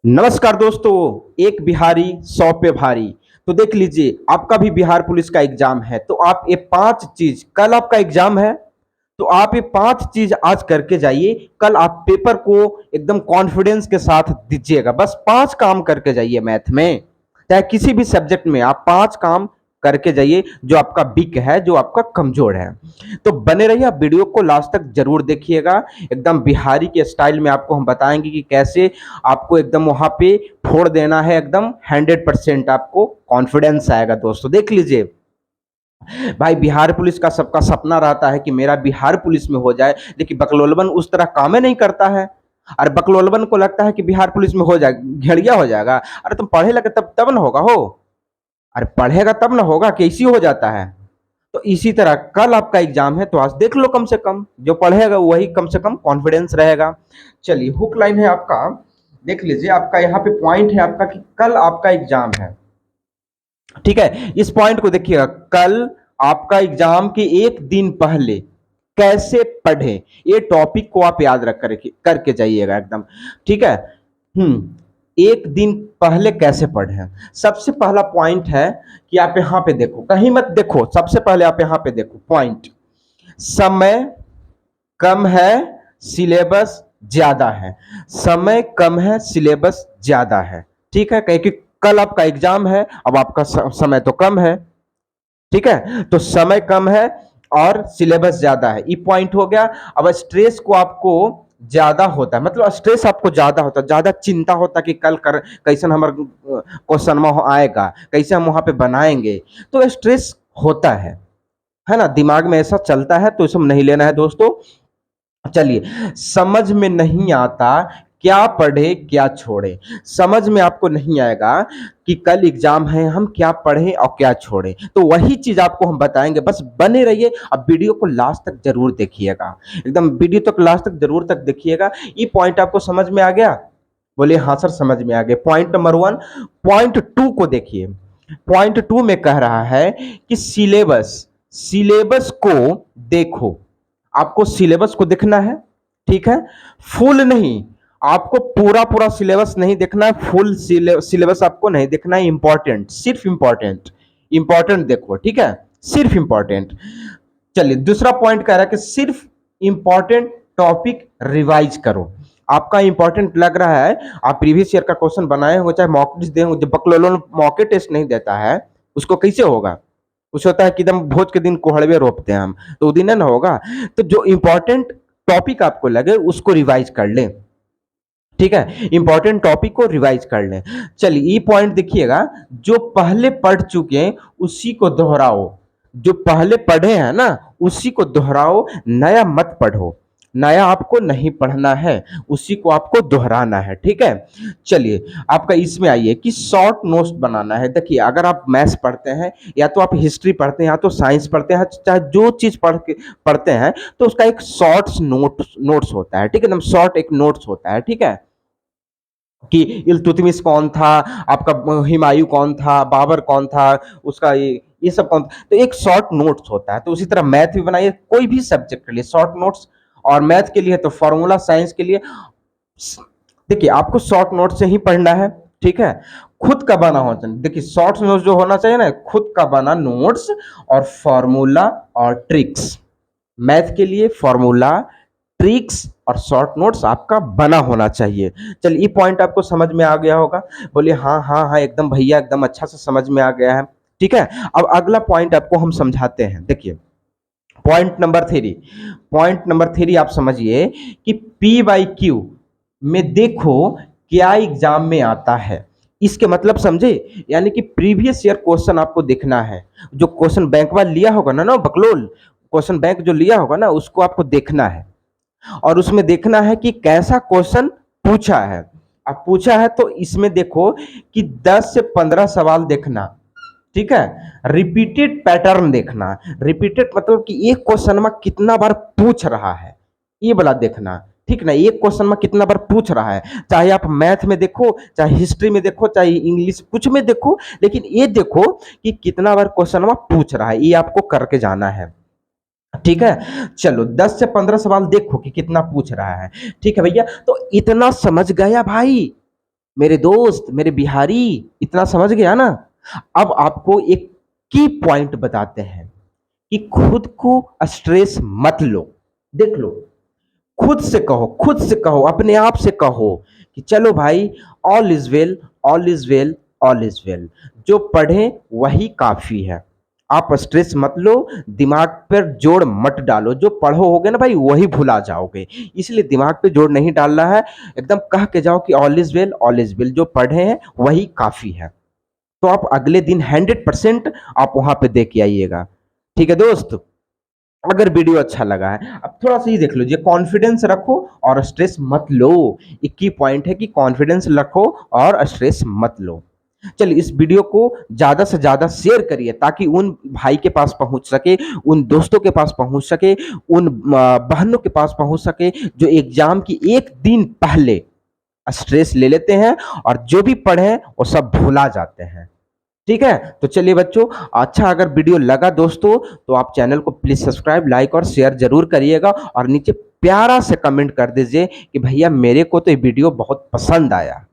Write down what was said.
नमस्कार दोस्तों। एक बिहारी 100 पे भारी। तो देख लीजिए, आपका भी बिहार पुलिस का एग्जाम है, तो आप ये 5 चीज, कल आपका एग्जाम है तो आप ये 5 चीज आज करके जाइए। कल आप पेपर को एकदम कॉन्फिडेंस के साथ दीजिएगा। बस 5 काम करके जाइए। मैथ में चाहे किसी भी सब्जेक्ट में आप 5 काम करके जाइए, जो आपका वीक है, जो आपका कमजोर है। तो बने रहिए, आप वीडियो को लास्ट तक जरूर देखिएगा। एकदम बिहारी के स्टाइल में आपको हम बताएंगे कि कैसे आपको एकदम वहां पे फोड़ देना है। एकदम 100% आपको कॉन्फिडेंस आएगा। दोस्तों देख लीजिए, भाई बिहार पुलिस का सबका सपना रहता है कि मेरा बिहार पुलिस में हो जाए, लेकिन बकलोलबन उस तरह कामें नहीं करता है। अरे बकलोलबन को लगता है कि बिहार पुलिस में हो जाए, घेड़िया हो जाएगा। अरे तुम पढ़े लगे तब तब ना होगा हो। अरे पढ़ेगा तब ना होगा कि इसी हो जाता है। तो इसी तरह कल आपका एग्जाम है, तो आज देख लो, कम से कम जो पढ़ेगा वही कम से कम कॉन्फिडेंस रहेगा। चलिए, हुक लाइन है आपका। देख लीजिए, आपका यहाँ पे पॉइंट है आपका कि कल आपका एग्जाम है। ठीक है, इस पॉइंट को देखिएगा। कल आपका एग्जाम के एक दिन पहले कैसे पढ़े, ये टॉपिक को आप याद रख करके जाइएगा एकदम। ठीक है। एक दिन पहले कैसे पढ़े। सबसे पहला पॉइंट है कि आप यहां पे देखो, कहीं मत देखो, सबसे पहले आप यहां पे देखो पॉइंट। समय कम है, सिलेबस ज्यादा है। समय कम है, सिलेबस ज्यादा है। ठीक है, कहीं कि कल आपका एग्जाम है, अब आपका समय तो कम है। ठीक है, तो समय कम है और सिलेबस ज्यादा है, ये पॉइंट हो गया। अब स्ट्रेस को आपको ज्यादा होता है, मतलब स्ट्रेस आपको ज्यादा होता है, ज्यादा चिंता होता है कि कल कर कैसे हमारा क्वेश्चन आएगा, कैसे हम वहां पे बनाएंगे। तो स्ट्रेस होता है ना, दिमाग में ऐसा चलता है, तो इसमें नहीं लेना है दोस्तों। चलिए, समझ में नहीं आता क्या पढ़े क्या छोड़े। समझ में आपको नहीं आएगा कि कल एग्जाम है, हम क्या पढ़े और क्या छोड़े, तो वही चीज आपको हम बताएंगे। बस बने रहिए, अब वीडियो को लास्ट तक जरूर देखिएगा। एकदम वीडियो तक लास्ट तक जरूर तक देखिएगा। ये पॉइंट आपको समझ में आ गया? बोलिए हाँ सर, समझ में आ गया। Point number 1। पॉइंट 2 को देखिए। पॉइंट 2 में कह रहा है कि सिलेबस सिलेबस को देखो। आपको सिलेबस को देखना है। ठीक है, फुल नहीं, आपको पूरा पूरा सिलेबस नहीं देखना है। फुल सिलेबस आपको नहीं देखना है। इंपॉर्टेंट, सिर्फ इंपॉर्टेंट इंपॉर्टेंट देखो। ठीक है, सिर्फ इंपॉर्टेंट। चलिए, दूसरा पॉइंट कह रहा है कि सिर्फ इंपॉर्टेंट टॉपिक रिवाइज करो। आपका इंपॉर्टेंट लग रहा है, आप प्रीवियस ईयर का क्वेश्चन बनाए होंगे, चाहे मॉक टेस्ट दे होंगे। जब बकलोल मॉक टेस्ट नहीं देता है, उसको कैसे होगा? कुछ होता है कि एकदम भोज के दिन कोहड़वे रोपते हैं हम, तो वो दिन ना होगा। तो जो इंपॉर्टेंट टॉपिक आपको लगे उसको रिवाइज कर ले। ठीक है, इंपॉर्टेंट टॉपिक को रिवाइज कर लें। चलिए, ये पॉइंट देखिएगा, जो पहले पढ़ चुके हैं उसी को दोहराओ। जो पहले पढ़े हैं ना, उसी को दोहराओ, नया मत पढ़ो। नया आपको नहीं पढ़ना है, उसी को आपको दोहराना है। ठीक है। चलिए, आपका इसमें आइए कि शॉर्ट नोट्स बनाना है। देखिए, अगर आप मैथ्स पढ़ते हैं, या तो आप हिस्ट्री पढ़ते हैं, या तो साइंस पढ़ते हैं, चाहे जो चीज पढ़ते हैं, तो उसका एक शॉर्ट्स नोट्स होता है। ठीक है, एकदम शॉर्ट एक नोट्स होता है। ठीक है, कि इल्तुतमिश कौन था, आपका हुमायूं कौन था, बाबर कौन था, उसका ये सब कौन था। तो एक शॉर्ट नोट्स होता है। तो उसी तरह मैथ भी बनाइए, कोई भी सब्जेक्ट के लिए शॉर्ट नोट्स। और मैथ के लिए तो फॉर्मूला, साइंस के लिए देखिए आपको शॉर्ट नोट से ही पढ़ना है। ठीक है, खुद का बना होना चाहिए। देखिए, शॉर्ट नोट्स जो होना चाहिए ना, खुद का बना नोट्स और फॉर्मूला और ट्रिक्स। मैथ के लिए फॉर्मूला, ट्रिक्स और शॉर्ट नोट्स आपका बना होना चाहिए। चलिए, ये पॉइंट आपको समझ में आ गया होगा। बोलिए हाँ हाँ हाँ, एकदम भैया, एकदम अच्छा से समझ में आ गया है। ठीक है, अब अगला पॉइंट आपको हम समझाते हैं। देखिए, पॉइंट नंबर 3 आप समझिए कि P/Q में देखो क्या एग्जाम में आता है। इसके मतलब समझे, यानी कि प्रीवियस ईयर क्वेश्चन आपको देखना है। जो क्वेश्चन बैंक वाला लिया होगा ना ना बकलोल, क्वेश्चन बैंक जो लिया होगा ना, उसको आपको देखना है। और उसमें देखना है कि कैसा क्वेश्चन पूछा है। अब पूछा है तो इसमें देखो कि 10 से 15 सवाल देखना। ठीक है, रिपीटेड पैटर्न देखना। रिपीटेड मतलब कि एक क्वेश्चन में कितना बार पूछ रहा है, ये वाला देखना। ठीक ना, एक क्वेश्चन में कितना बार पूछ रहा है। चाहे आप मैथ में देखो, चाहे हिस्ट्री में देखो, चाहे इंग्लिश कुछ में देखो, लेकिन ये देखो कि कितना बार क्वेश्चन में पूछ रहा है, ये आपको करके जाना है। ठीक है, चलो 10 से 15 सवाल देखो कि कितना पूछ रहा है। ठीक है भैया, तो इतना समझ गया भाई? मेरे दोस्त, मेरे बिहारी, इतना समझ गया ना। अब आपको एक की पॉइंट बताते हैं कि खुद को स्ट्रेस मत लो। देख लो, खुद से कहो, खुद से कहो, अपने आप से कहो कि चलो भाई, all is well, all is well, all is well. जो पढ़े वही काफी है। आप स्ट्रेस मत लो, दिमाग पर जोर मत डालो। जो पढ़ोगे ना भाई वही भुला जाओगे, इसलिए दिमाग पे जोर नहीं डालना है। एकदम कह के जाओ कि all is well, all is well. जो पढ़े हैं वही काफी है। तो आप अगले दिन 100% आप वहां पे दे के आइएगा। ठीक है दोस्त। अगर वीडियो अच्छा लगा है, अब थोड़ा सा ही देख लीजिए, कॉन्फिडेंस रखो और स्ट्रेस मत लो। एक की पॉइंट है कि कॉन्फिडेंस रखो और स्ट्रेस मत लो। चलिए, इस वीडियो को ज्यादा से ज्यादा शेयर करिए ताकि उन भाई के पास पहुंच सके, उन दोस्तों के पास पहुंच सके, उन बहनों के पास पहुंच सके जो एग्जाम की एक दिन पहले स्ट्रेस ले लेते हैं और जो भी पढ़े वो सब भुला जाते हैं। ठीक है, तो चलिए बच्चों, अच्छा अगर वीडियो लगा दोस्तों तो आप चैनल को प्लीज सब्सक्राइब, लाइक और शेयर जरूर करिएगा और नीचे प्यारा से कमेंट कर दीजिए कि भैया मेरे को तो ये वीडियो बहुत पसंद आया।